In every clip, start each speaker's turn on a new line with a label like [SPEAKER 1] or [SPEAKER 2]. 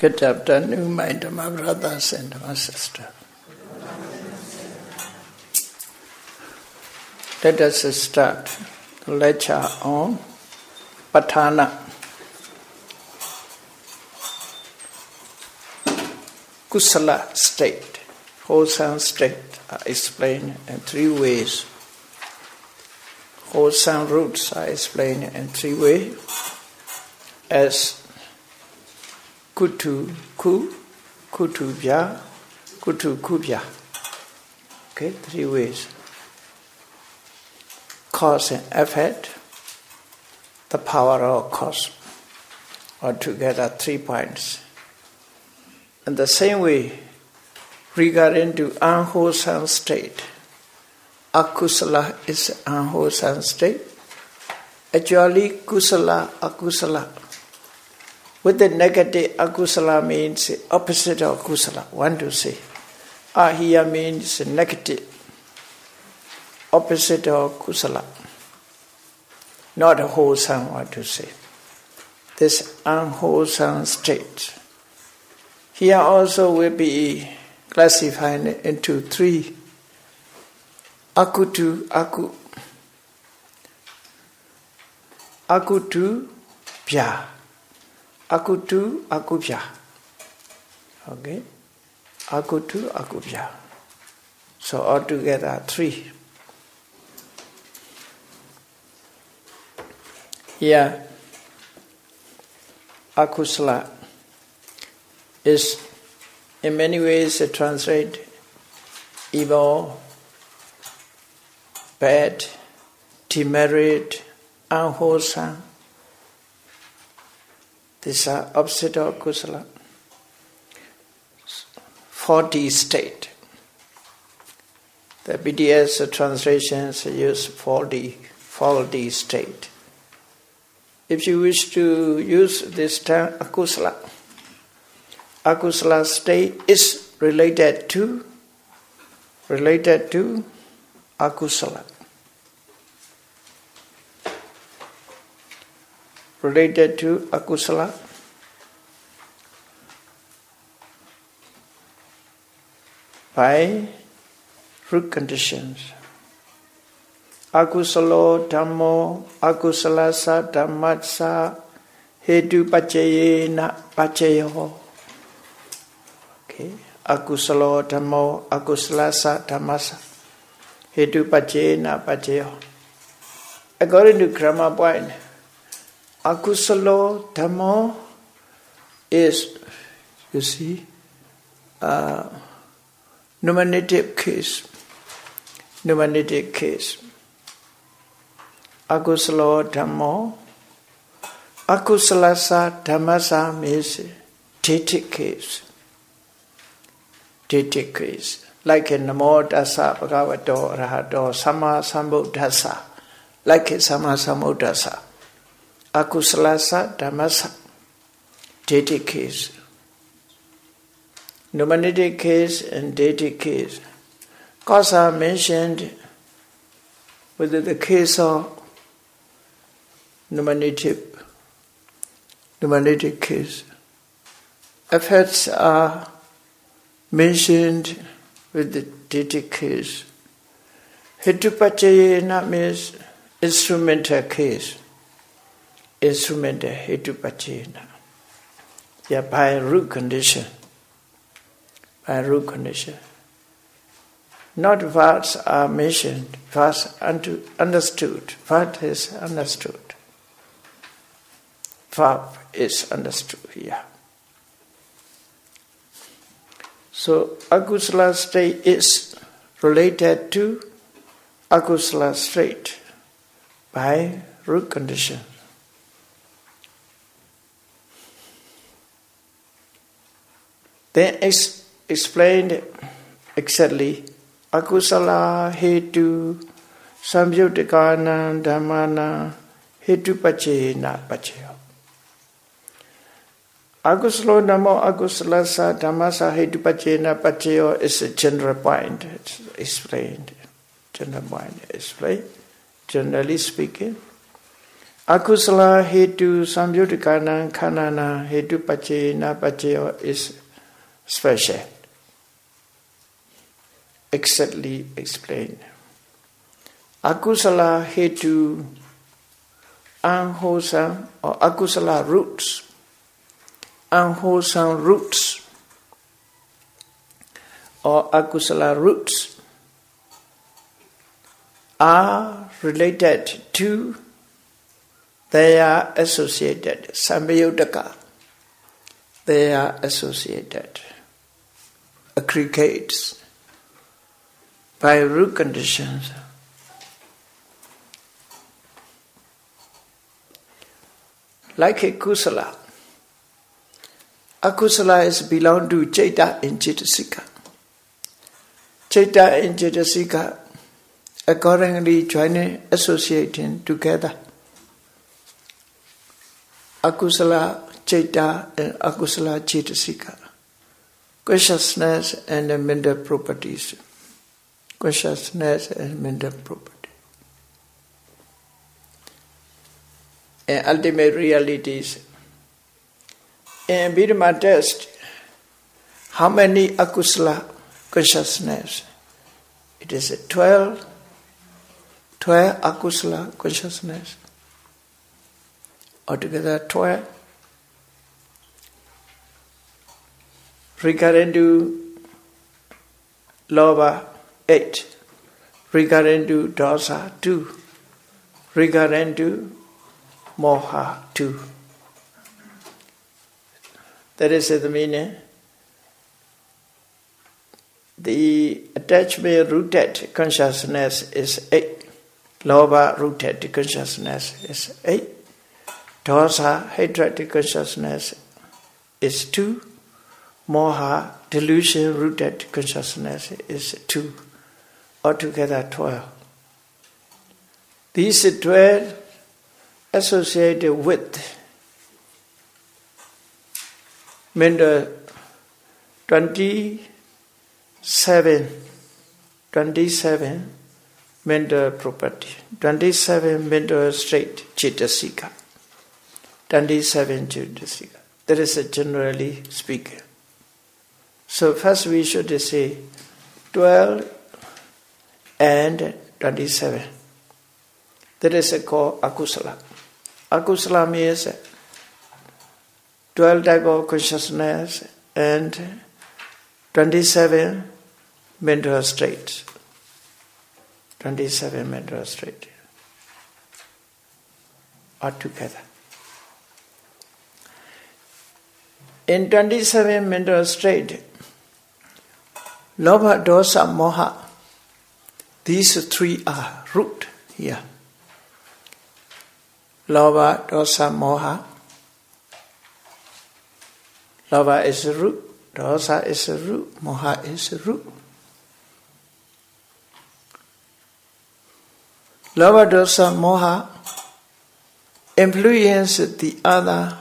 [SPEAKER 1] Good afternoon, my Dhamma brothers and Dhamma sisters. Let us start the lecture on Patthana. Kusala state, wholesome state, are explained in three ways. Wholesome roots are explained in three ways as Kutu ku, kutu bya, kutu kubya. Okay, three ways. Cause and effect, the power of cause. Altogether 3 points. In the same way, regarding to unwholesome state, akusala is unwholesome state. Actually, kusala, akusala. With the negative, akusala means opposite of kusala. One to say. Here means negative, opposite of kusala. Not a wholesome, what to say. This unwholesome state. Here also will be classified into three. Akutu, aku. Akutu, pya. Akutu, akupya. Okay? Akutu, akupya. So altogether 3. Here, akusala is in many ways translated evil, bad, demerit, unwholesome. These are opposite of kusala. 4D state. The BDS translations use 4D state. If you wish to use this term akusala, akusala state is related to akusala. Related to akusala by root conditions. Akusalo dhammo, akusalasa dhammatsa, hetu pacayena pacayo. Okay. Akusalo dhammo, akusalasa dhammatsa, hetu pacayena pacayo. According to grammar point, akusalo dhammo is, you see, nominative case. Nominative case. Akusalo dhammo. Akusalasa dhammasa means dative case. Dative case. Like in Namo Tassa Bhagavato Arahato Samma Sambuddhassa. Like in Samma Sambuddhassa. Akusalasa dhammasa. Dative case. Nominative case and dative case. Cause are mentioned with the case of nominative case. Effects are mentioned with the dative case. Hetupachayena means instrumental case. instrument Hetupachena. Yeah, by root condition. By root condition. Not words are mentioned, words understood. What is understood? Verb is understood here. So akusala state is related to akusala state by root condition. Then explained exactly akusala hetu samyutikana dhammana hetu pachena pacheyo. Akusala namo akusala sa dhammasa hetu pachena pacheyo is a general point. It's explained. General point explained. Generally speaking. Akusala hetu samyutikana khanana hetu pachena pacheyo is special. Exactly explained. Akusala hetu unwholesome or akusala roots. Unwholesome roots or akusala roots are related to, they are associated, samyudaka, they are associated, aggregates by root conditions. Like a kusala. Akusala is belong to Chaita and Chaitasika. Chaita and Chaitasika accordingly joining, associating together. Akusala Chaita and akusala Chaitasika. Consciousness and the mental properties. Consciousness and mental property. And ultimate realities. In Vidma test, how many akusala consciousness? It is 12 akusala consciousness. Altogether 12. Regarding to lobha 8. Regarding to dosa 2. Regarding to moha 2. That is the meaning. The attachment rooted consciousness is 8. Lobha rooted consciousness is 8. Dosa hatred consciousness is 2. Moha delusion rooted consciousness is 2. Altogether 12. These 12 associated with mental 27 mental property, 27 mental state, Chaitasika. 27 Chaitasika. That is generally speaking. So first we should say 12 and 27. That is called akusala. Akusala means 12 type of consciousness and 27 mental states. 27 mental states are together. In 27 mental states, lobha, dosa, moha, these 3 are root here. Lobha, dosa, moha. Lobha is a root, dosa is a root, moha is a root. Lobha, dosa, moha influence the other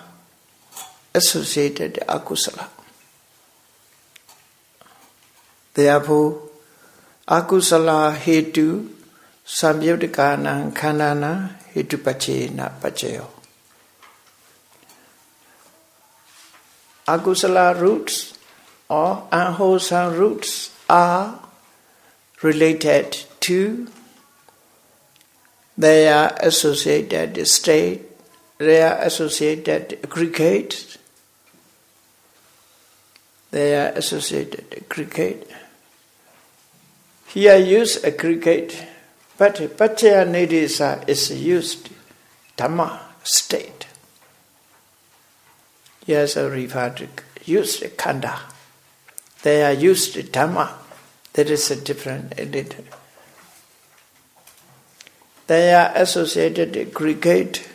[SPEAKER 1] associated akusala. Therefore, akusala hetu samyutikana khanana hetu pachena pacheyo. Akusala roots or unwholesome roots are related to their associated state they are associated aggregate. They are associated aggregate. Here use aggregate, but Pachaya Nidesa is used Dhamma state. Here also referred to used Khanda. They are used Dhamma. That is a different edit. They are associated aggregate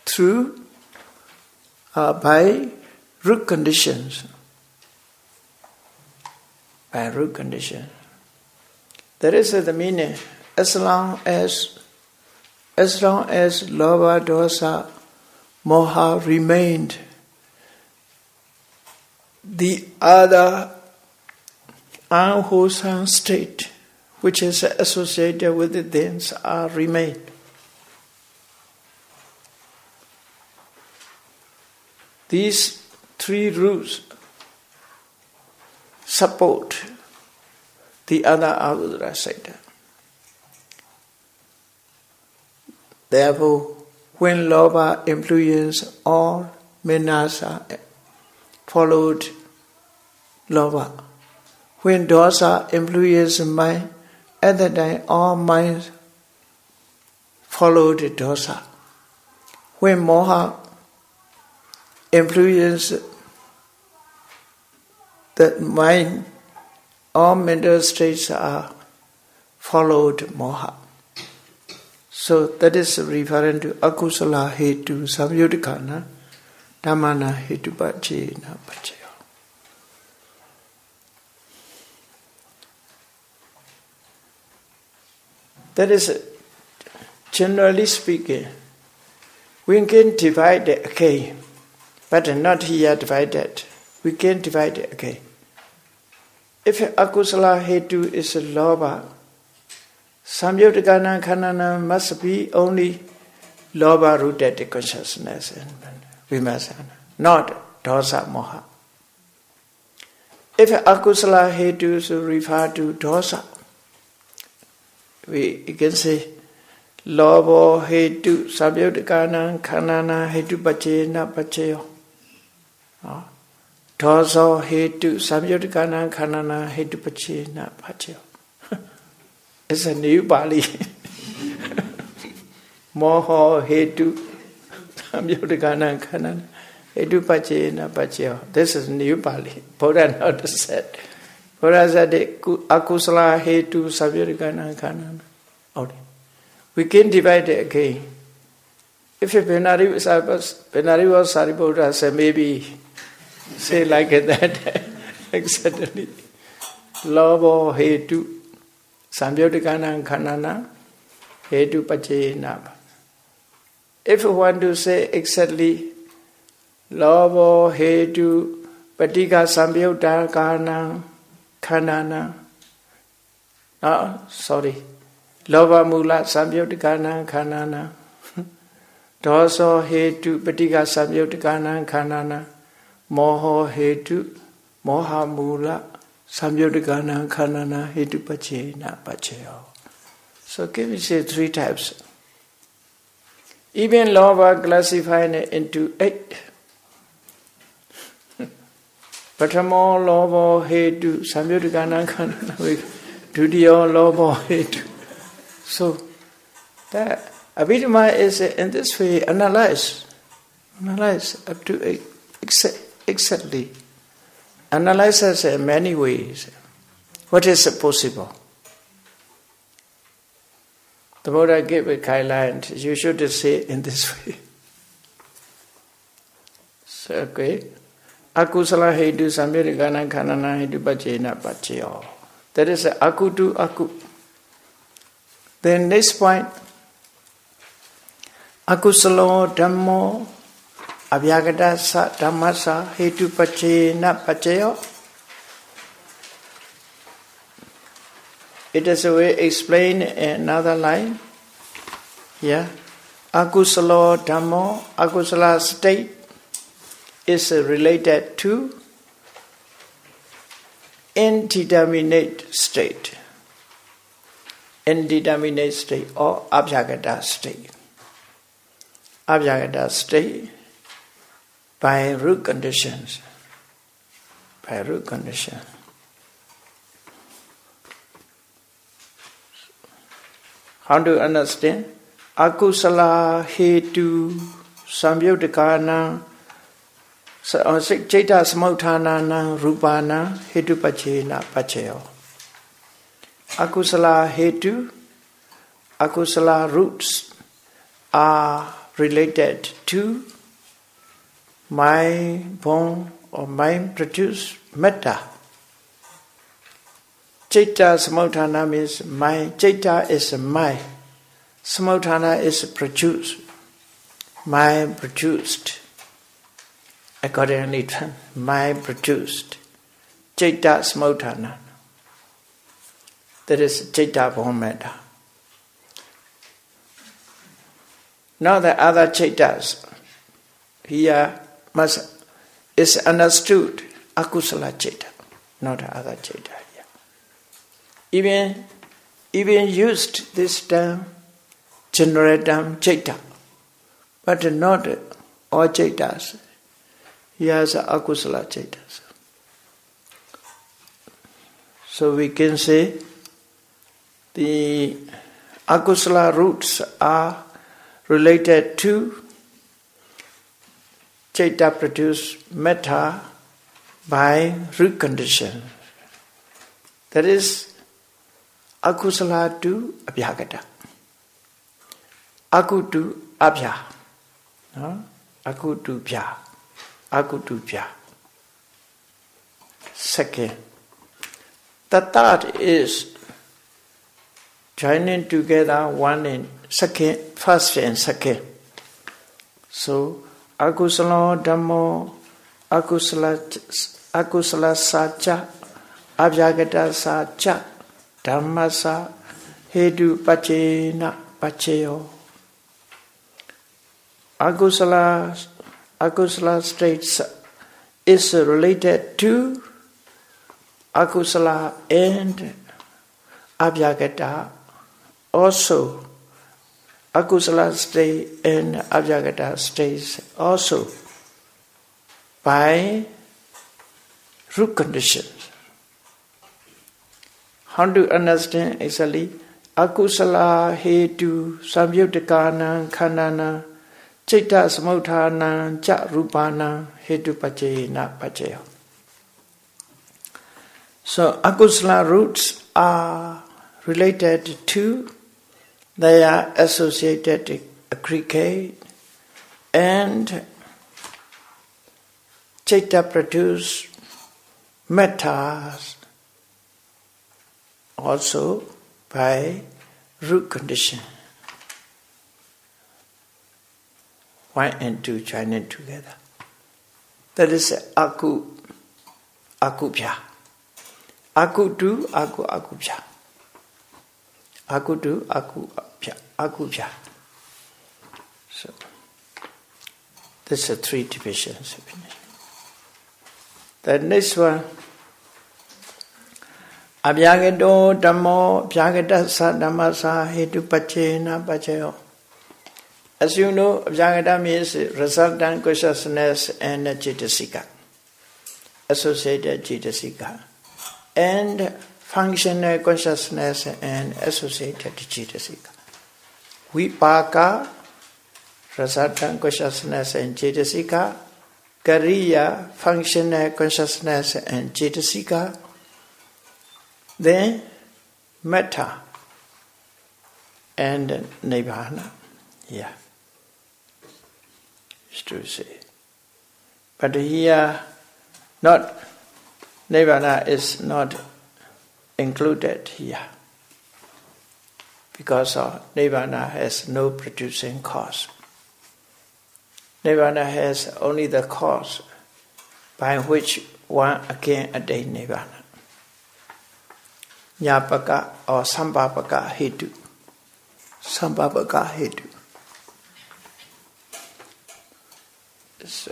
[SPEAKER 1] through by root conditions. By root conditions. That is the meaning. As long as lobha, dosa, moha remained, the other unwholesome state which is associated with the things are remained. These three roots support the other agudra side. Therefore, when lobha influence all menasa followed lobha. When dosa influence mind, at that time all minds followed dosa. When moha influence the mind, all mental states are followed moha. So that is referring to akusala hetu samyudikana dhammana hetu pachena pachayo. That is, generally speaking, we can divide it again, but not here divided. We can divide it again. If akusala hetu is a lobha, samyudikana khanana must be only lobha rooted consciousness and vimarsana, not dosa moha. If akusala hetu is referred to dosa, we can say lobha hetu samyudikana khanana hetu pachena pachayo. Dosa hetu samyudikana khanana hetu pachena pachayo. It's a new Pali. Moho hetu samyudikana khanana hetu pachena pachayo. This is new Pali. Buddha not said. Buddha said akusala hetu samyudikana khanana. Okay. We can divide it again. If Benari was Sariputta said, maybe say like that, exactly. Lobha hetu samyudikana khanana hetu pachena. If you want to say exactly lobha hetu patika samyudikana khanana, lobha mula samyudikana khanana, dosa hetu patika samyudikana khanana, moha hetu moha mula samyudikana khanana hetu pachena pachayo. So can we say three types? Even lobha classifying it into 8. Pratamo lobha hetu samyudikana khanana, dutiya lobha hetu. So that Abhidhamma is in this way analyze up to 8 exactly. Analyze us in many ways. What is possible? The Buddha gave a guideline. You should say it in this way. So, okay. Akusala hetu samyudikana khanana hetu pachena pachayo. That is aku to aku. Then next point. Akusalo dhammo abhyagata sa dhammasa hetu pachena pachayo. It is a way explained in another line. Yeah. Akusalo dhammo, akusala state is related to indeterminate state. Indeterminate state or abhyagata state. Abhyagata state by root conditions. By root conditions. How to understand? Akusala hetu samyudikana Chaita samauthana rupana hetu pachena pachayo. Akusala hetu, akusala roots are related to mind born or mind produced metta. Chaita samauthana means mind. Chaita is mind. Samauthana is produced. Mind produced. Accordingly, mind produced. Chaita samauthana. That is Chaita born metta. Now the other Chaitas here is understood akusala Chaita, not the other Chaita here. Even used this term, general term Chaita, but not all Chaitas. He has akusala Chaitas. So we can say the akusala roots are related to Chaita produced metta by root condition. That is akusala to abhyagata. Aku to abhya. Aku to bhya. Aku to bhya. Second. The third is joining together one and second, first and second. So akusala dhammo, akusala sacha, abhyagata sacha, dhammasa, hetu pachena pachayo. Akusala states is related to akusala and abhyagata. Also, akusala state and abhyagata states also by root conditions. How to understand exactly? Akusala hetu samyudikana khanana Chaita samauthana cha rupana hetu pachena pachayo. So akusala roots are related to, they are associated, aggregate, and Chaita produce mettas also by root condition. 1 and 2 joining together. That is akubhya. Aku do, akubhya. Aku do, akubhya. So, this are 3 divisions. The next one, abhyagato dhammo, abhyagata sa dhammasa hetu pachena pachayo. As you know, abhyagata means resultant consciousness and cetasika, associated cetasika, and functional consciousness and associated cetasika. Vipaka, resultant consciousness and cetasika, kariya, functional consciousness and cetasika, then metta and nibbana. Yeah. To say, but here, not nibbana is not included here because nibbana has no producing cause. Nibbana has only the cause by which one again attain nibbana. Nyapaka or sambhapaka hetu. Sambhapaka hetu.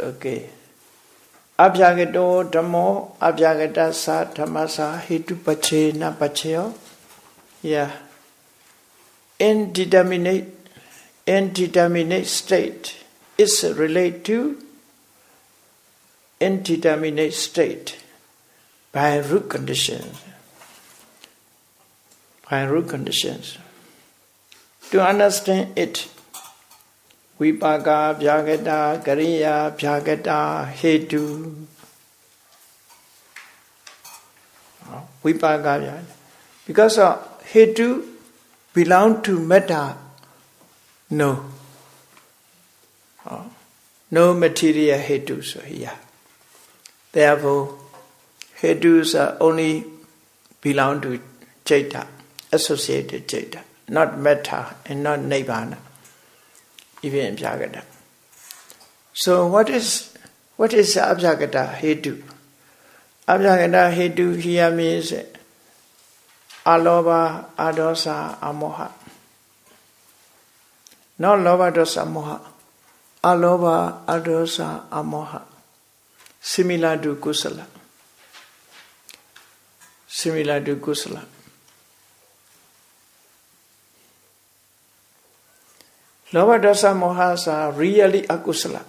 [SPEAKER 1] Okay. Abhyagato dhammo, abhyagata sa dhammasa hetu pachena pachayo. Yeah. Indeterminate state is related to indeterminate state by root conditions. By root conditions. To understand it, Vipaka, Vyagata, Kariya, Vyagata, Hetu. Vipaka, Vyagata. Because Hetu belong to metta, no. No material Hetus here. Therefore, Hetus only belong to Chaita, associated Chaita, not metta and not Nibbana, even in Vyagata. So what is Abhyagata Hetu? Abhyagata Hetu here means Aloba, Adosa, Amoha. Not Loba, Dosa, Moha. Aloba, Adosa, Amoha. Similar to Kusala. Similar to Kusala. Loba, Dosa, Mohas are really akusala.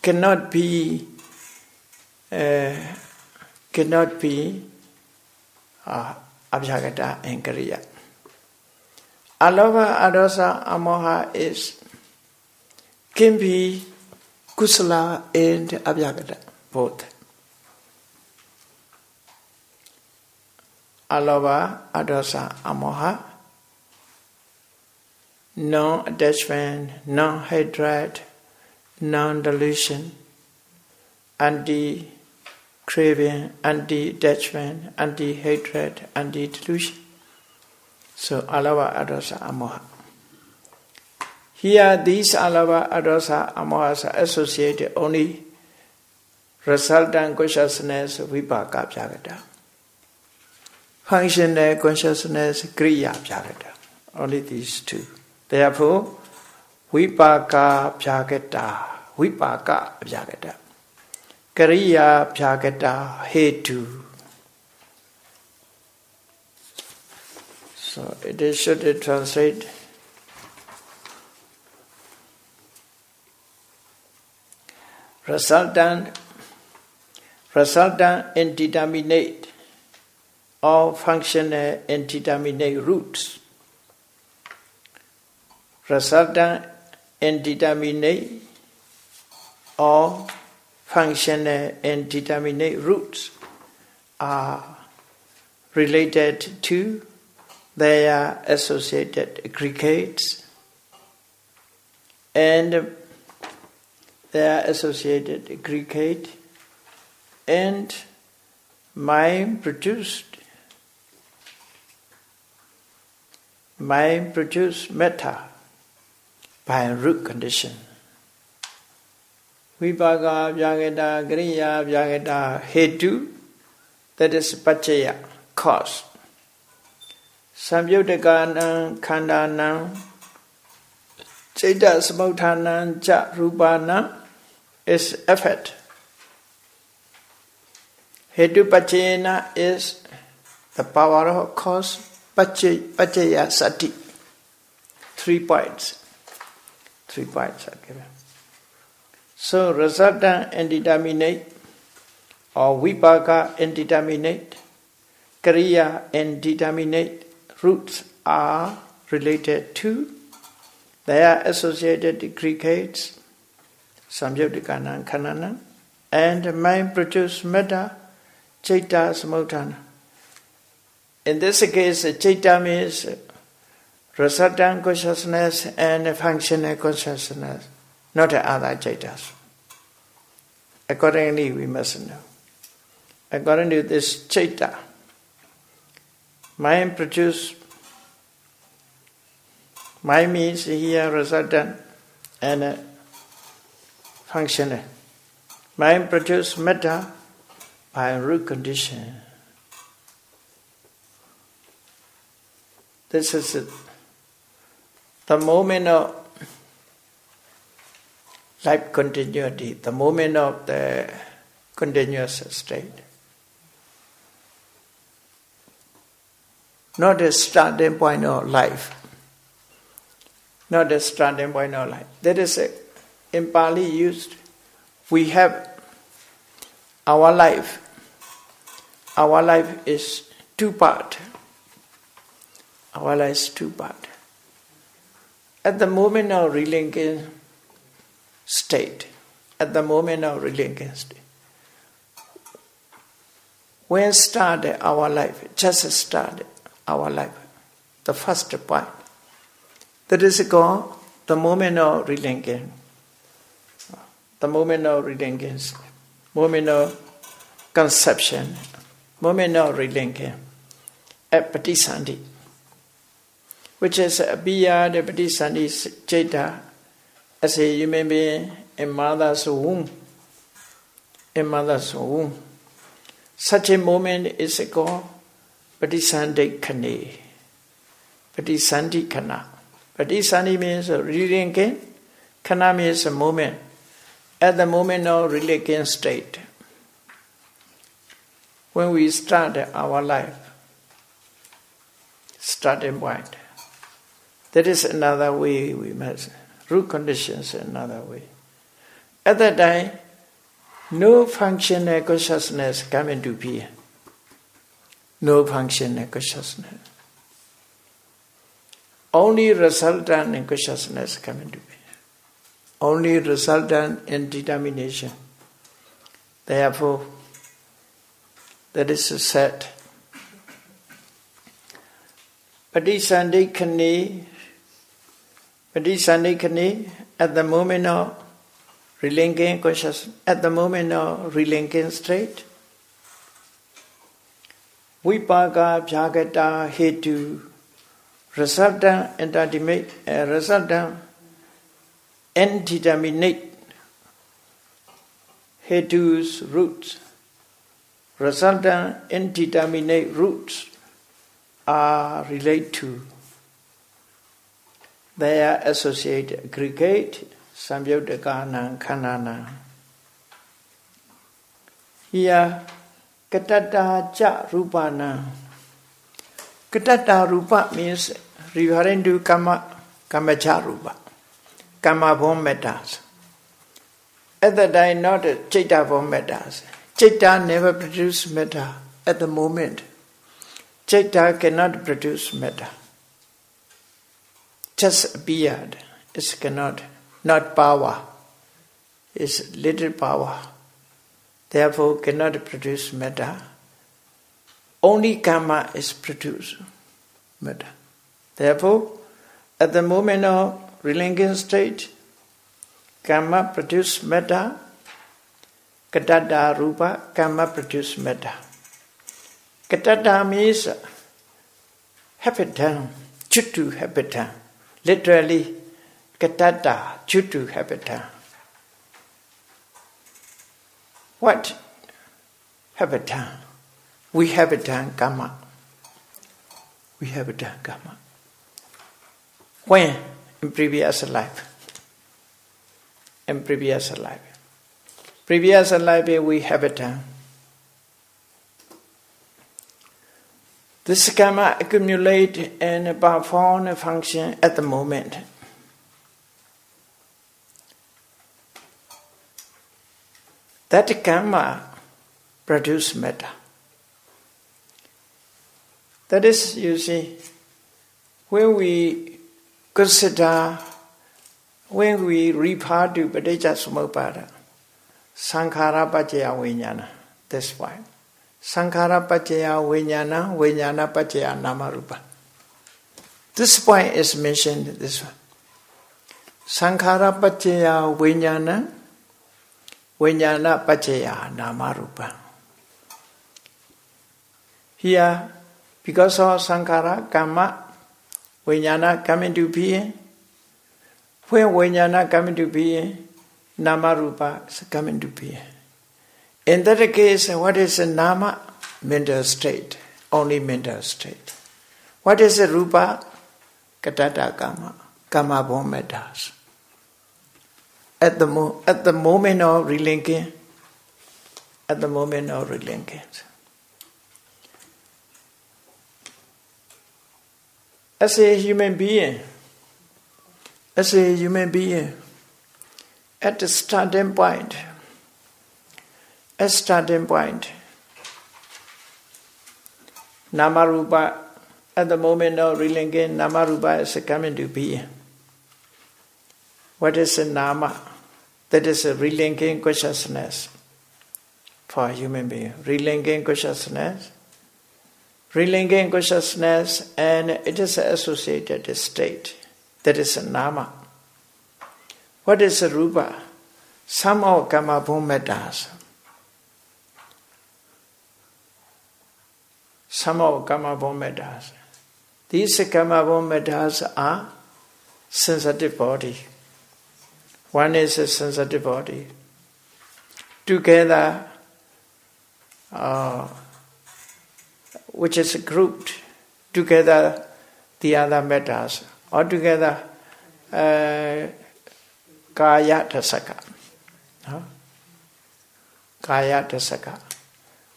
[SPEAKER 1] Cannot be Abhyagata and Kariya. Alova, Adosa, Amoha can be Kusala and Abhyagata, both. Alova, Adosa, Amoha, no attachment, no hatred, no delusion, anti-craving, anti-attachment, anti-hatred, anti-delusion. So, alava, adosa, amoha. Here, these alava, adosa, amohas are associated only resultant consciousness, vipaka, vyagata. Functional consciousness, kriya, vyagata. Only these two. Therefore, vipaka, vyagata. Kariya, vyagata, hetu. So it is should translate resultant indeterminate or functional indeterminate roots. Resultant indeterminate or functional indeterminate roots are related to their associated aggregates and their associated aggregate and mind produced metta by root condition. Vipaka, Vyagata, Kariya, Vyagata, Hetu, that is Pachaya, cause. Samyuddhakanam, Khandanam, Chaita Samuthanam, Cha Rupanam is effort. Hetu Pachayana is the power of cause, Pachaya Sati. 3 points. 3 points are given. So resultant indeterminate or vipaka indeterminate, kariya indeterminate roots are related to their associated aggregates, samyuddhikana, khanana, and mind produce metta, chaita, samutthana. In this case, chaita means resultant consciousness and functional consciousness, not other chaitas. Accordingly, we must know. According to this chaita, mind means here resultant and functional. Mind produce metta by root condition. This is it. The moment of life continuity, the moment of the continuous state. Not a starting point of life. Not a starting point of life. That is in Pali used, we have our life. Our life is two-part. Our life is two-part. At the moment of relinquishing state, when started our life, just started our life, the first point. That is called the moment of relinquishing. The moment of relinquishing, moment of conception, moment of relinquishing, at Patisandhi, which is a Biya, the Patisandhi's Jeta, as a human being in mother's womb. Such a moment is called Patisandhi Khane. Patisandhi Khana. Patisandhi means relinquishing. Khana means a moment. At the moment of relinquishing state, when we start our life, starting point. That is another way we must. Root conditions another way. At that time, no functional consciousness come into being. No functional consciousness. Only resultant consciousness come into being. Only resultant in determination. Therefore, that is said. Patisandhi Khane, at the moment of relinquishing consciousness, at the moment of relinquishing state, Vipaka Bhyagata Hetu, resultant indeterminate Hetu's roots. Resultant indeterminate roots are related to their associated aggregate Samyuddhakana Khanana. Here, Katata Cha Rupana. Katata Rupa means referring to Kamacha Rupa, Kama born matters. At that time, not Chitta born matters. Chitta never produces matter at the moment. Chitta cannot produce matter. Just appeared. It cannot, not power. It's little power. Therefore cannot produce matter. Only karma is produced matter. Therefore, at the moment of relinquishing state, karma produce matter. Katata Rupa, karma produce matter. Katata means habitat, chutu habitat. Literally, katata, chutu habitat. What habitat? We habitat karma. We habitat karma. When? In previous life. In previous life. Previous life we habitat. This karma accumulate and perform a function at the moment. That karma produce matter. That is, you see, when we consider, when we refer to Paticca Samuppada, Sankhara Paccaya Vijnana, that's why. Sankhara Paccaya Vijnana, Vijnana Paccaya Namarupa. This point is mentioned this one. Sankhara Paccaya Vijnana, Vijnana Paccaya Namarupa. Here, because of Sankhara, Karma, Vijnana come into being. When Vijnana come into being, Namarupa come into being. In that case, what is a Nama? Mental state. Only mental state. What is a Rupa? Katata Karma. Karma born matters. At the moment of relinquishing, as a human being, at the starting point, Namarupa, at the moment of relinking, Namarupa is coming to be. What is a Nama? That is a relinking consciousness for a human being. Relinking consciousness, and it is an associated state. That is a Nama. What is a Rupa? Some of Kama Bhumetas. Some of Kama Bhumetas. These Kama Bhumetas are sensitive body. One is a sensitive body. Together, which is grouped together, the other metas. Altogether, Kaya Dasaka. Kaya Dasaka.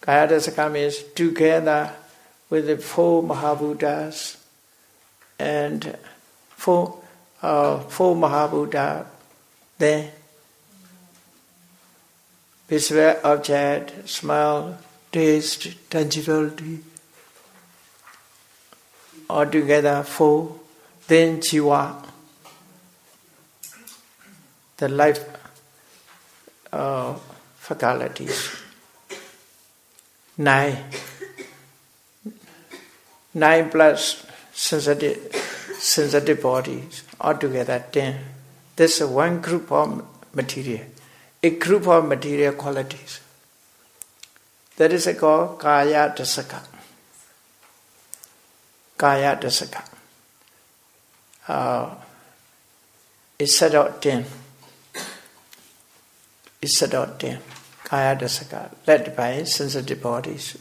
[SPEAKER 1] Kaya Dasaka means together with the 4 Mahabhutas and 4 Mahabhuta, then visual object, smell, taste, tangibility, altogether 4, then Jiva, the life faculties, 9 plus sensitive bodies, altogether 10. This is one group of material, a group of material qualities. That is called Kaya Dasaka. Kaya Dasaka. It's set out 10. It's set out 10. Kaya Dasaka, led by sensitive bodies.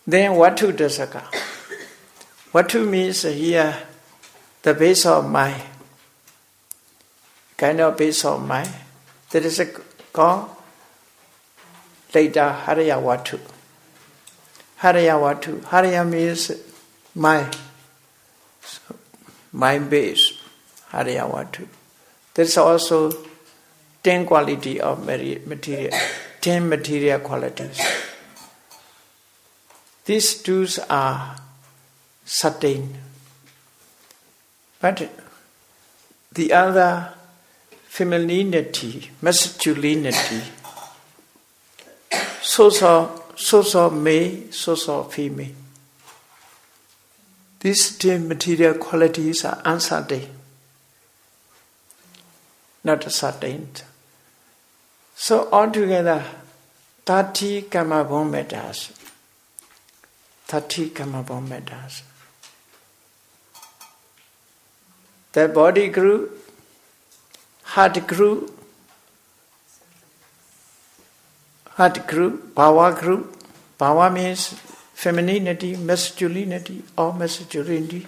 [SPEAKER 1] Then Vatu Dasaka. Vatu means here the base of mind. Kind of base of mind. That is called later Haraya Vatu. Haraya Vatu. Haraya means mind. So, mind base. Haraya Vatu. There's also 10 quality of material. 10 material qualities. These two are certain. But the other, femininity, masculinity, source of male, source of female. These 10 material qualities are uncertain, not certain. So altogether, 30 Kama Bhumetas. 30 Kama Bhumetas. The body group, heart group, power group. Power means femininity, masculinity, or masculinity.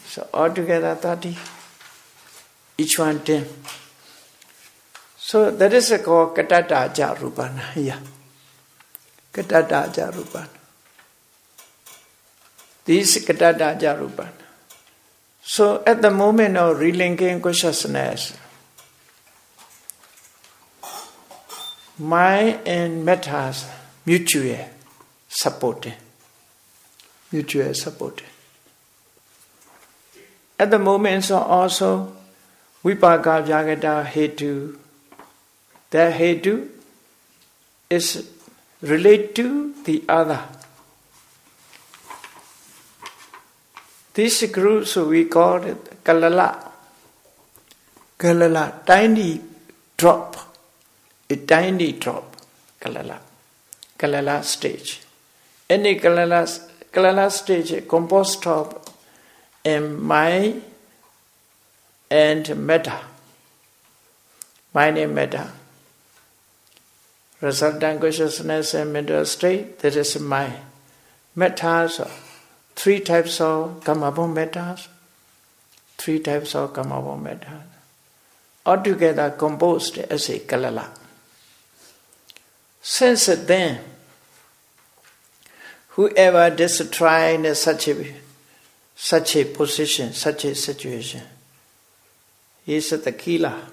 [SPEAKER 1] So altogether 30, each one 10. So that is called Katata Jarupana. Yeah. Katata Jarupana. This is Katata Jarupana. So at the moment of relinking consciousness, mind and metas mutually supported. Mutually supported. At the moment also, Vipaka Vyagata Hetu. That Hetu is related to the other. This group, so we call it Kalala. Kalala, tiny drop. A tiny drop. Kalala. Kalala stage. Any Kalala stage composed of mind and metta. Mind and metta. Resultant consciousness and mental state, that is mind. Mettas, 3 types of Kamabha mettas. 3 types of Kamabha mettas. Altogether composed as a Kalala. Since then, whoever destroys such a position, such a situation, he is the killer.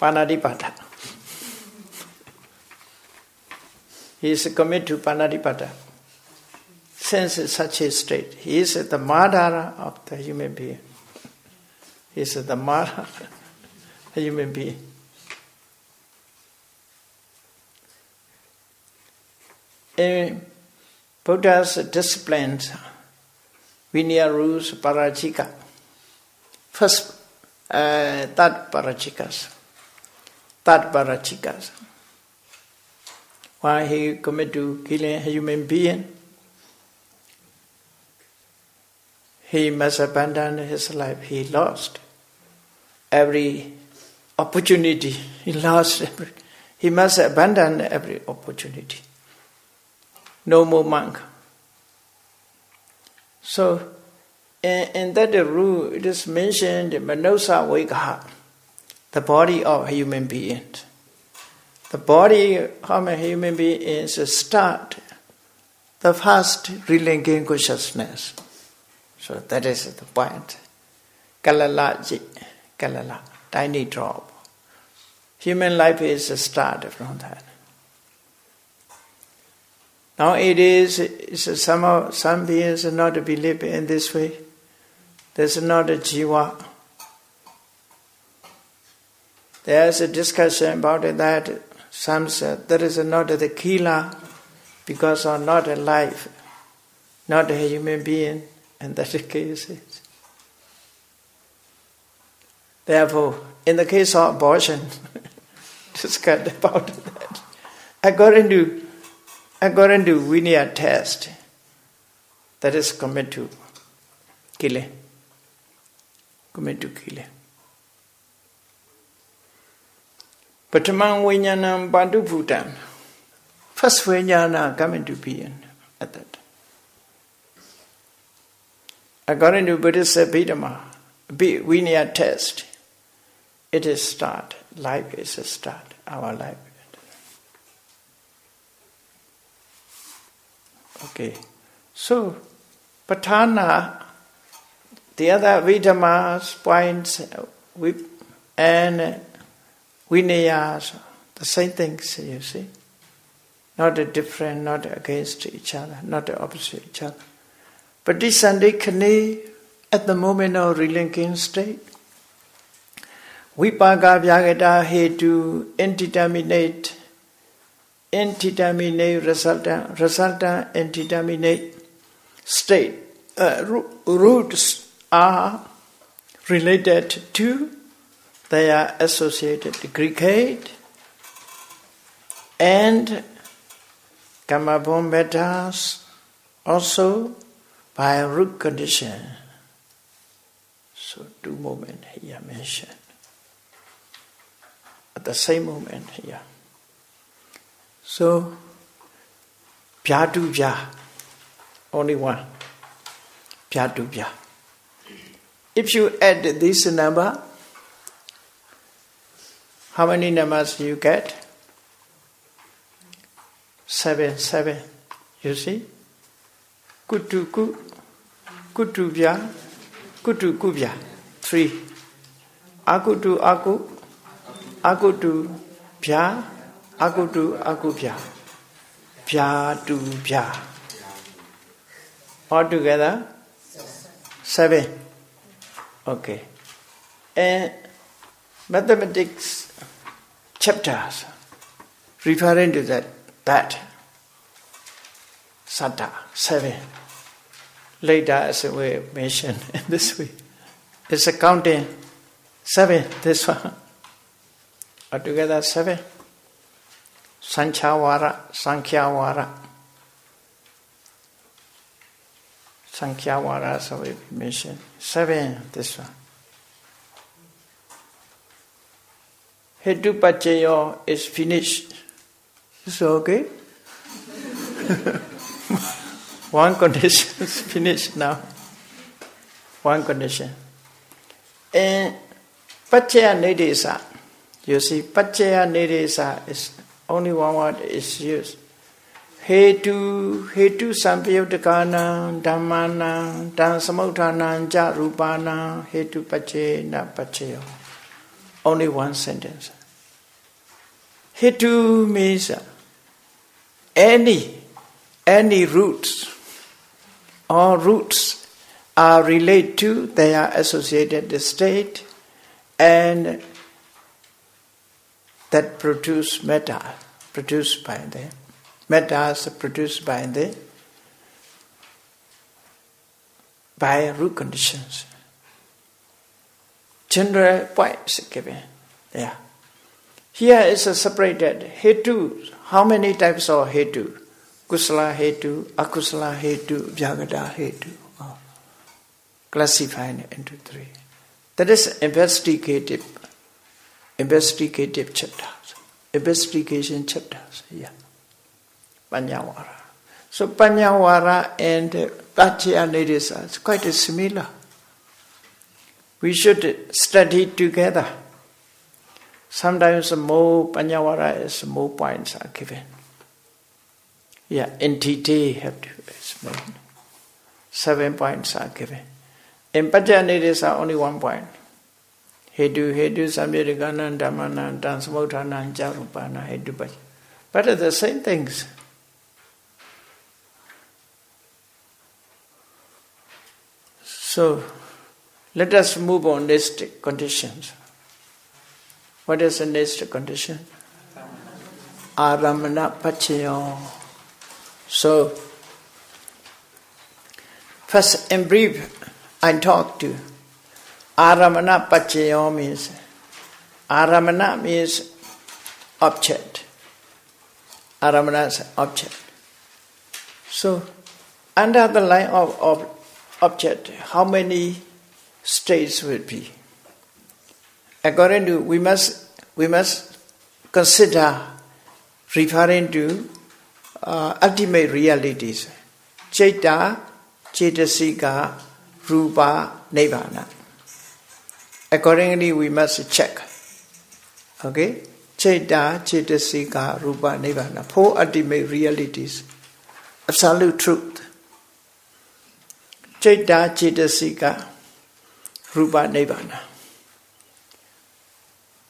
[SPEAKER 1] Panadipata. He is committed to Panadipata. Since such a state, he is the Madhara of the human being. He is the Madhara of the human being. In Buddha's disciplines, Vinaya rules, Parajika. First, third Parajikas. Why he committed to killing a human being, he must abandon his life. He lost every opportunity. He must abandon every opportunity. No more monk. So, in that rule, it is mentioned Manosa Vikaha, the body of a human being. The body of a human being is a start, the first relinquishing consciousness. So that is the point. Kalala, tiny drop. Human life is a start from that. Now some beings are not believe in this way. There's not a jiva. There's a discussion about it that some said there is not the kila because of not a life, not a human being, and that's the case. Therefore, in the case of abortion, discussed about that. According to Vinaya test, that is commit to killing. Patamang Vinyanam Bandu Bhutan. First Vinyana coming to being at that. According to Buddhist Dhamma, Vinaya test, it is start. Life is a start. Our life. Okay. So, Patana, the other Vidhammas, points, and Vinayas, the same things, you see. Not different, not against each other, not opposite each other. But this Sandikani, at the moment of relinquishing state, Vipaga Vyagata Hetu indeterminate resultant indeterminate state. Roots are related to, they are associated to Greekate and Kamabombetas also by a root condition. So 2 moments here mentioned. At the same moment here. So, Pyatu Pya, only one. Pyatu Pya. If you add this number, how many numbers do you get? 7. You see? Kutu Pya, Kutu Pya. 3. Akutu Pya. Aku Pya. Pyatu Pya. All together? 7. Okay. And mathematics chapters referring to that Satta, 7. Later, as we mentioned in this way, it's a counting 7, this one. Altogether 7. Sankhya Vara, so we mentioned 7, this one. Hetu Pachayo is finished. Is okay? One condition is finished now. One condition. And Pachaya Nidesa. You see, Pachaya Nidesa is only one word is used. Hetu Sampayutakana Dhammana Dhamsamutana Jarupana Hetu Pache Na Pacheyo. Only one sentence. Hetu means any roots. All roots are related to their associated state and that produce metta, produced by them. Mettas produced by root conditions. General points given. Yeah. Here is separated hetu. How many types of hetu? Kusala hetu, akusala hetu, vyagada hetu. Classified into three. That is investigative chapters. Investigation chapters. Yeah. Panyawara. So Panyawara and Pratya Nidisa is quite similar. We should study together. Sometimes more Panyawara is more points are given. Yeah, in detail have to explain. 7 points are given. In Pratya Nidisa only 1 point. Hedu, Samyadikana, Dhammana, Tansamodhana, Jarupana, Hedu. But are the same things. So, let us move on next conditions. What is the next condition? Aramana Pachayo. So, first in brief, I talk to Aramana Pachayo means object. Aramana is object. So, under the line of object, how many states will be? According to, we must consider referring to ultimate realities. Chaita, Cetasika, Rupa, Nibbana. Accordingly, we must check. Okay? Chaita, Cetasika, Rupa, Nibbana. 4 ultimate realities. Absolute truth. Chaita, Cetasika, Rupa, Nibbana.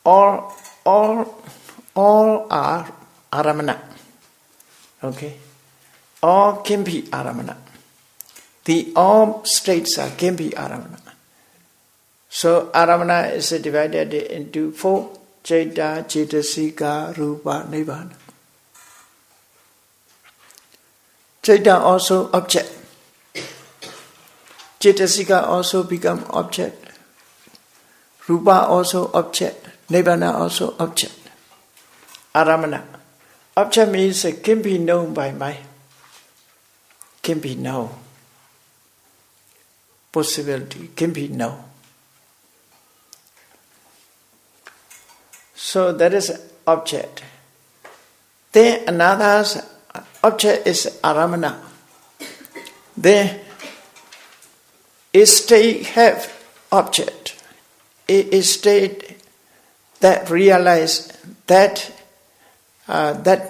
[SPEAKER 1] All are aramana. Okay? All can be aramana. The all states can be aramana. So aramana is divided into 4. Chaita, Cetasika, Rupa, Nibbana. Chaita also object. Cetasika also become object. Rupa also object. Nibbana also object. Aramana. Object means it can be known by mind. Can be known. Possibility can be known. So that is object. Then another object is aramana. Then a state have object. A state that realize that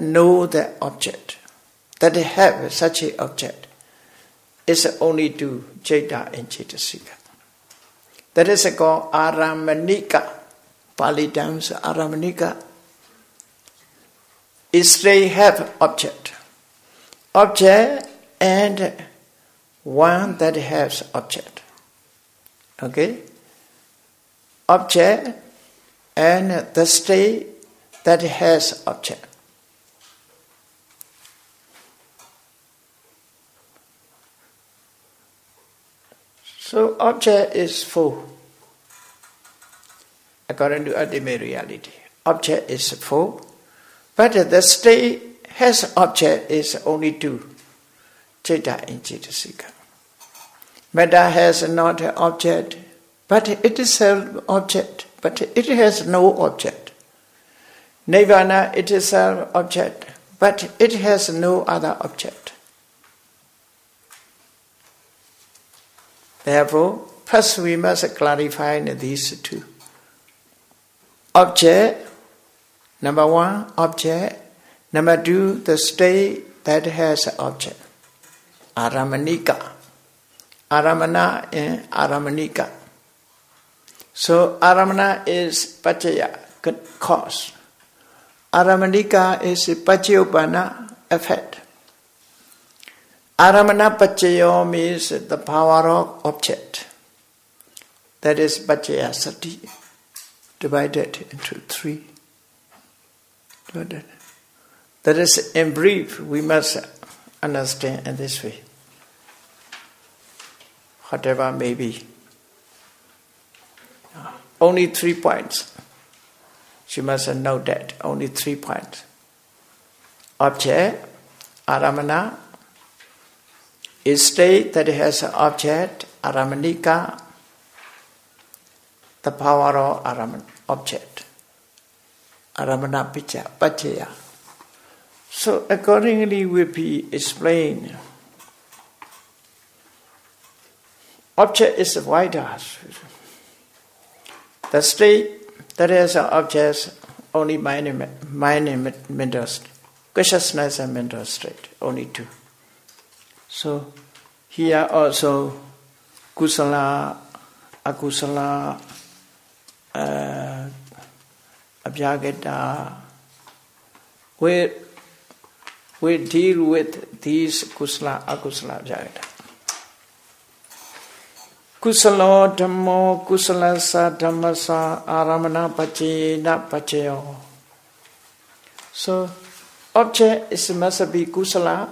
[SPEAKER 1] know the object, that have such an object, is only to Chaita and Cetasika. That is called Aramanika. Pali terms Aramanika. A state have object. Object and one that has object. Okay? Object and the state that has object. So object is 4. According to ultimate reality. Object is 4. But the state has object is only 2. Chaita and Cetasika. Metta has not an object, but it is an object, but it has no object. Nibbana, it is an object, but it has no other object. Therefore, first we must clarify these 2. Object, number 1, object. Number 2, the state that has object. Aramanika. Aramana and Aramanika. So Aramana is Pachaya, cause. Aramanika is a Pachayopana effect. Aramana Pachayo means the power of object. That is Pachaya Sati, divided into three. That is, in brief, we must understand in this way. Whatever may be. Only 3 points. You must know that. Only 3 points. Object, aramana, is state that it has an object, aramanika, the power of object. Aramana pachaya. So accordingly will be explained. Object is wider. The state that has an object only mind and mental state. Consciousness and mental state, only 2. So here also kusala, akusala, abhyagata, we deal with these kusala, akusala, abhyagata. Kusala dhammo, kusalasa dhammasa, aramana pachena pachayo. So, object must be kusala.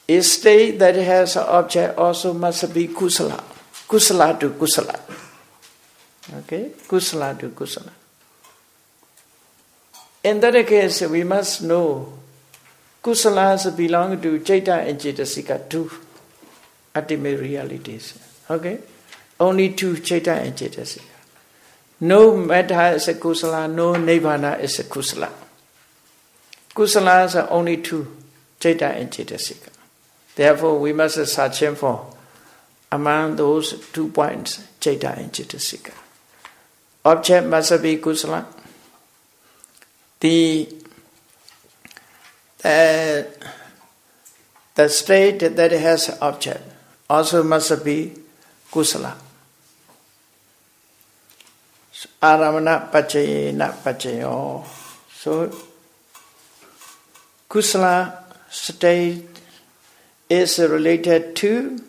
[SPEAKER 1] A state that has an object also must be kusala. Kusala to kusala. Okay? Kusala to kusala. In that case, we must know kusalas belong to Chaita and Cetasika, 2 ultimate realities. Okay? Only 2, Chaita and Cetasika. No Metta is a kusala, no Nibbana is a kusala. Kusalas are only 2, Chaita and Cetasika. Therefore, we must search for among those 2 points, Chaita and Cetasika. Object must be kusala. The state that has object also must be kusala. Aramana pachayena pachayo. So, kusala state is related to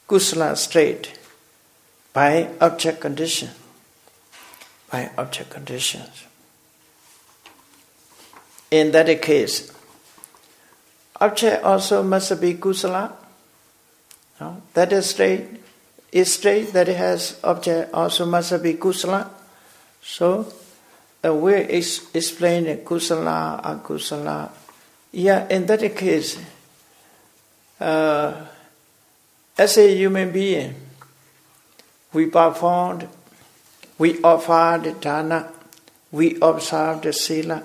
[SPEAKER 1] kusala state by object condition. By object conditions. In that case, object also must be kusala. No? That is state that has object also must be kusala. So, we explain kusala, akusala. Yeah, in that case, as a human being, we offered dana, we observed sila,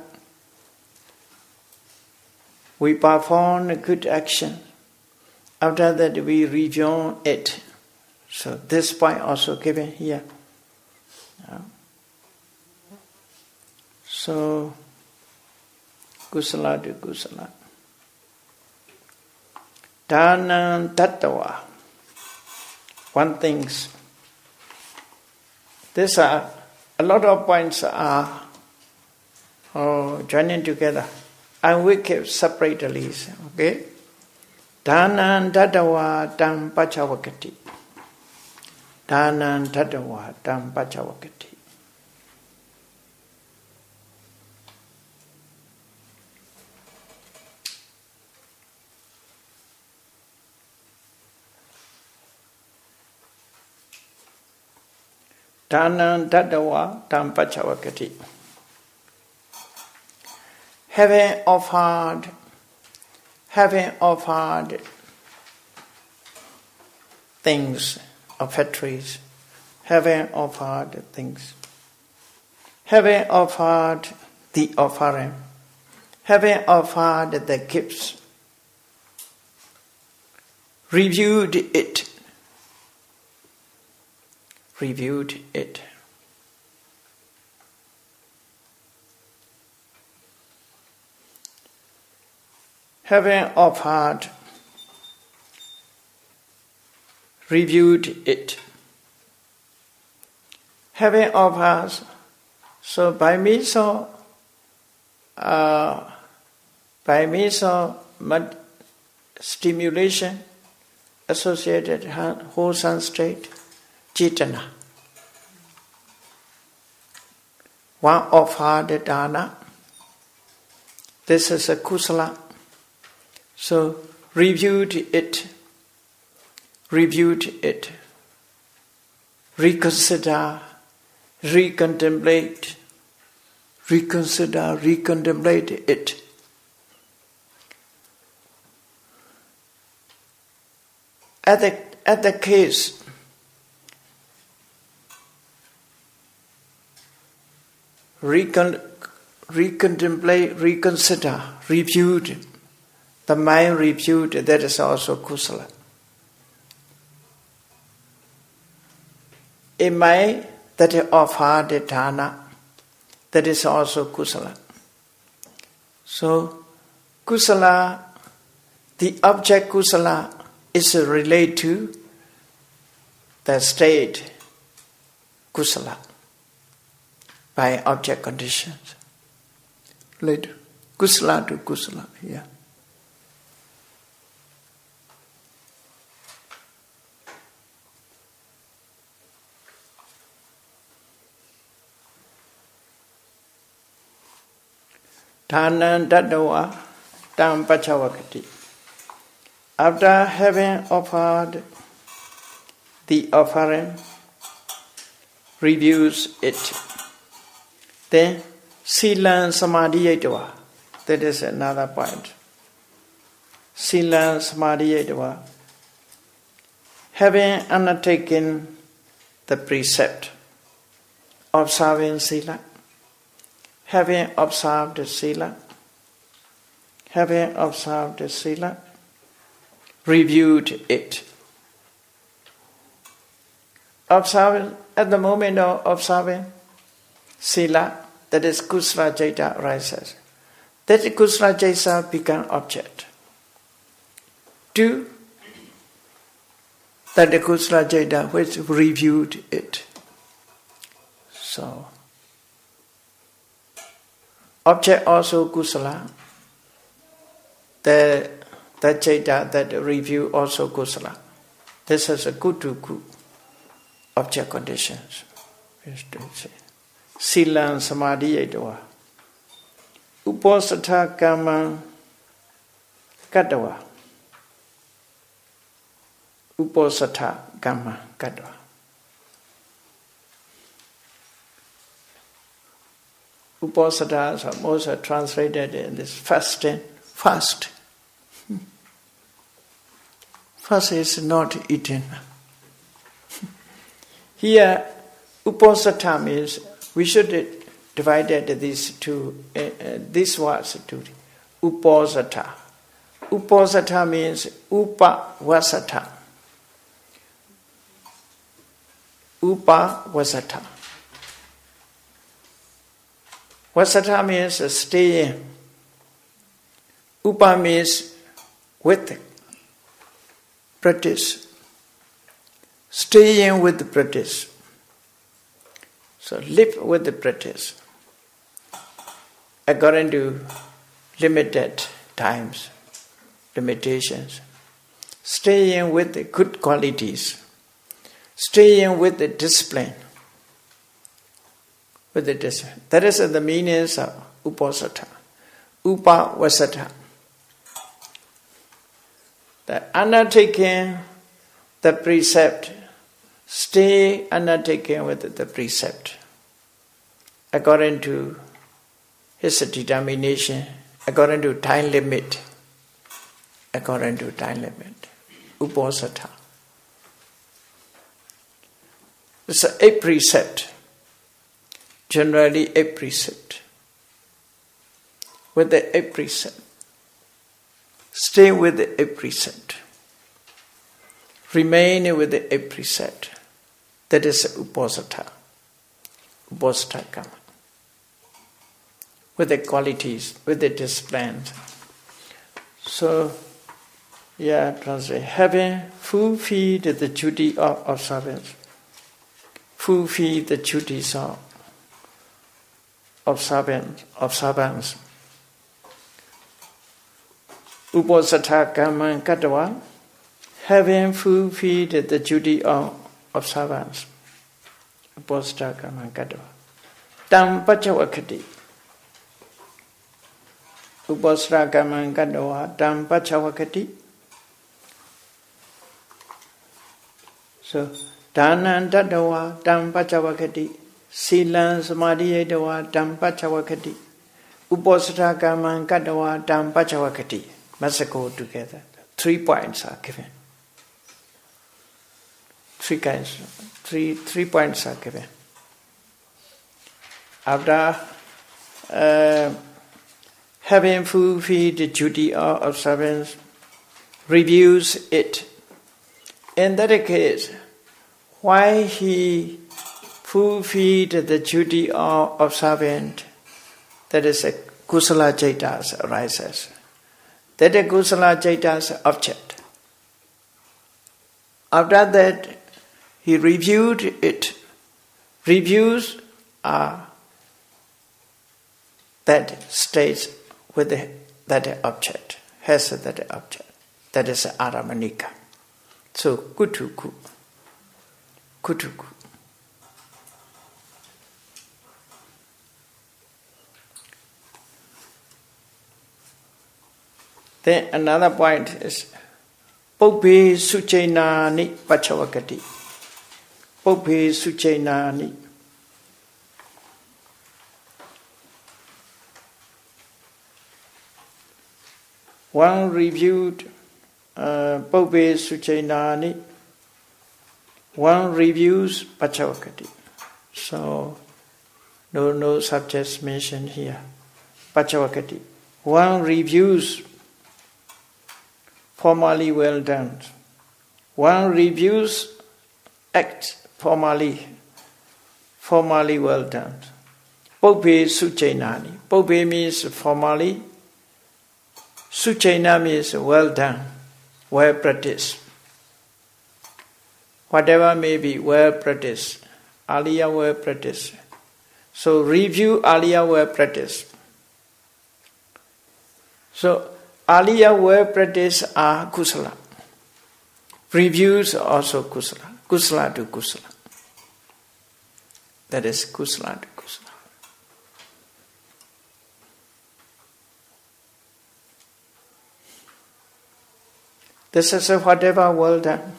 [SPEAKER 1] we perform a good action. After that, we review it. So this point also given here. So, kusala to kusala. Dana tattva. One things. These are a lot of points are joining together. And we keep separately. Okay? Dana tattva tam pachawakati. Dana tattva tam pachawakati. Dana tattva tam pachawakati. Having offered things, offertories, having offered things, having offered the offering, having offered the gifts, reviewed it. Having offered, reviewed it. Having offered, so by means of by means of stimulation, associated wholesome state, Chaitana. One offered the dana. This is a kusala. So reviewed it, reconsider, recontemplate, recontemplate it. At the case, recontemplate, reconsider, reviewed. The mind reviewed, that is also kusala. A mind that offered the dana, that is also kusala. So, kusala, the object kusala is related to the state kusala by object conditions. Later, kusala to kusala, yeah. Dhanan Dadawa Tam Pachavakati. After having offered the offering, reviews it. Then Silan Samadhiyatva. That is another point. Silan Samadhiyatva. Having undertaken the precept, observing Sila, having observed the Sila, reviewed it. Observing, at the moment of observing Sila, that is Kusala Jeta arises. That Kusala Jeta become object. Do that the Kusala Jeta which reviewed it. So, object also kusala. The Jeta that review also kusala. This is a good to good object conditions. Silan Samadhiyatva. Uposatha Kama Katawa. Uposatha Kama Katawa. Uposatha are most translated in this fasting. Fast. Fast is not eating. Here, uposatha means we should divide these two, these words to uposatha. Uposatha means upavasatha. Upavasatha. Vasatha means staying. Upa means with practice. Staying with the practice. So live with the practice. According to limited times, limitations. Staying with the good qualities. Staying with the discipline. With the discipline. That is the meaning of uposatha. Upavasatha. The undertaking the precept. Stay undertaking with the precept. According to his determination, according to time limit. According to time limit. Uposatha. It's a precept. Generally a precept. With the a precept. Stay with the a precept. Remain with the a precept. That is uposatha. Uposatha kama. With the qualities, with the disciplines. So, translate. Having fulfilled the duty of observance. Fulfill the duties of observance. Uposatha Kamman Kattva, having fulfilled the duty of observance. Uposatha Kamman Kattva. Tam Pachavakati. Uposatha Kamman Kattva, Tam Pachavakati. So, Dhanan Tattva, Tam Pachavakati. Silan Samadhiyatva, Tam Pachavakati. Uposatha Kamman Kattva, Tam Pachavakati. Must go together. 3 points are given. 3 kinds. 3 points are given. After having fulfilled the duty of observance, reviews it. In that case, why he fulfilled the duty of observant, that is a kusala jaitas arises. That is kusala jaitas object. After that, he reviewed it. Reviews are that stays with that object, has that object. That is aramanika. So, kutuku. Kutuku. Then another point is Pope Suchainani Pachavakati. Pope Suchainani. One reviewed Pope Suchainani. One reviews Pachavakati. So no subjects mentioned here. Pachavakati. One reviews formally well done. One reviews act formally well done. Pope Suchainani. Pope means formally. Suchaina means well done, well practiced. Whatever may be well practiced. Aliyah well practiced. So review Aliyah well practiced. So Aliyah well practiced are kusala. Reviews also kusala. Kusala to kusala. That is kusala to kusala. This is whatever well done,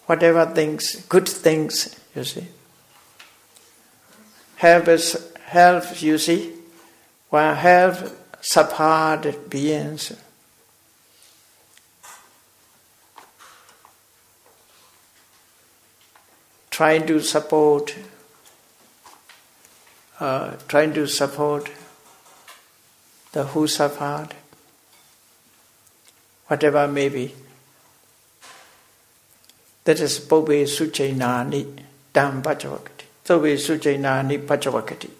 [SPEAKER 1] whatever things, good things, you see. Help, you see. One help subhard beings. Trying to support the who suffered, whatever may be. That is Pope Suchainani Tam Pachavakati. Pope Suchainani Pachavakati.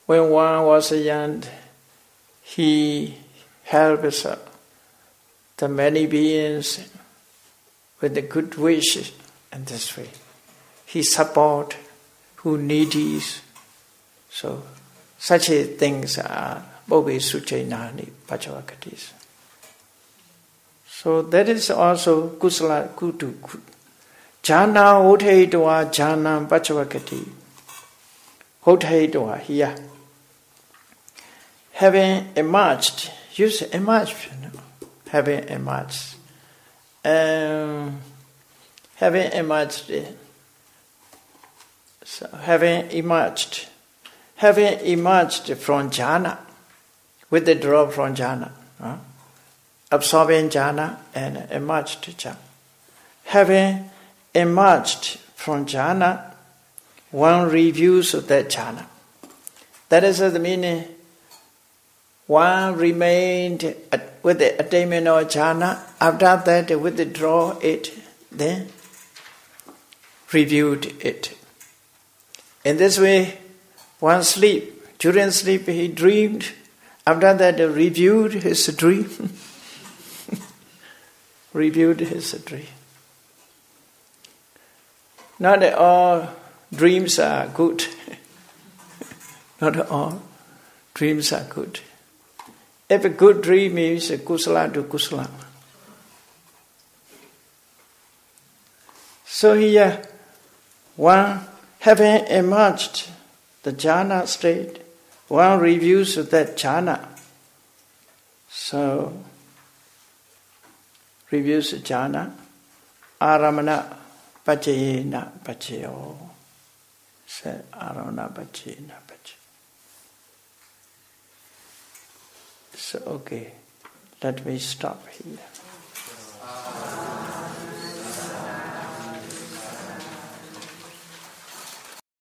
[SPEAKER 1] When one was young, he helps the many beings with the good wishes in this way. He support who needy. So such things are Pope Suchainani Pachavakatis. So that is also kusala kutu. Jhana hodheitwa jhana pachavakati. Hodheitwa here. Having emerged, use emerged, having emerged. Having emerged. So having emerged from jhana, withdraw from jhana. Absorbing jhana and emerged jhana. Having emerged from jhana, one reviews that jhana. That is the meaning. One remained with the attainment of jhana. After that, withdraw it, then reviewed it. In this way, one sleep. During sleep, he dreamed. After that, reviewed his dream. Reviewed his dream. Not all dreams are good. Not all Dreams are good. If a good dream is kusala to kusala. So here, one having emerged the jhana state, one reviews that jhana. So, reviews jhana, aramana pachayena pachayo. Say aramana pachayena pachayo. So, okay, let me stop here.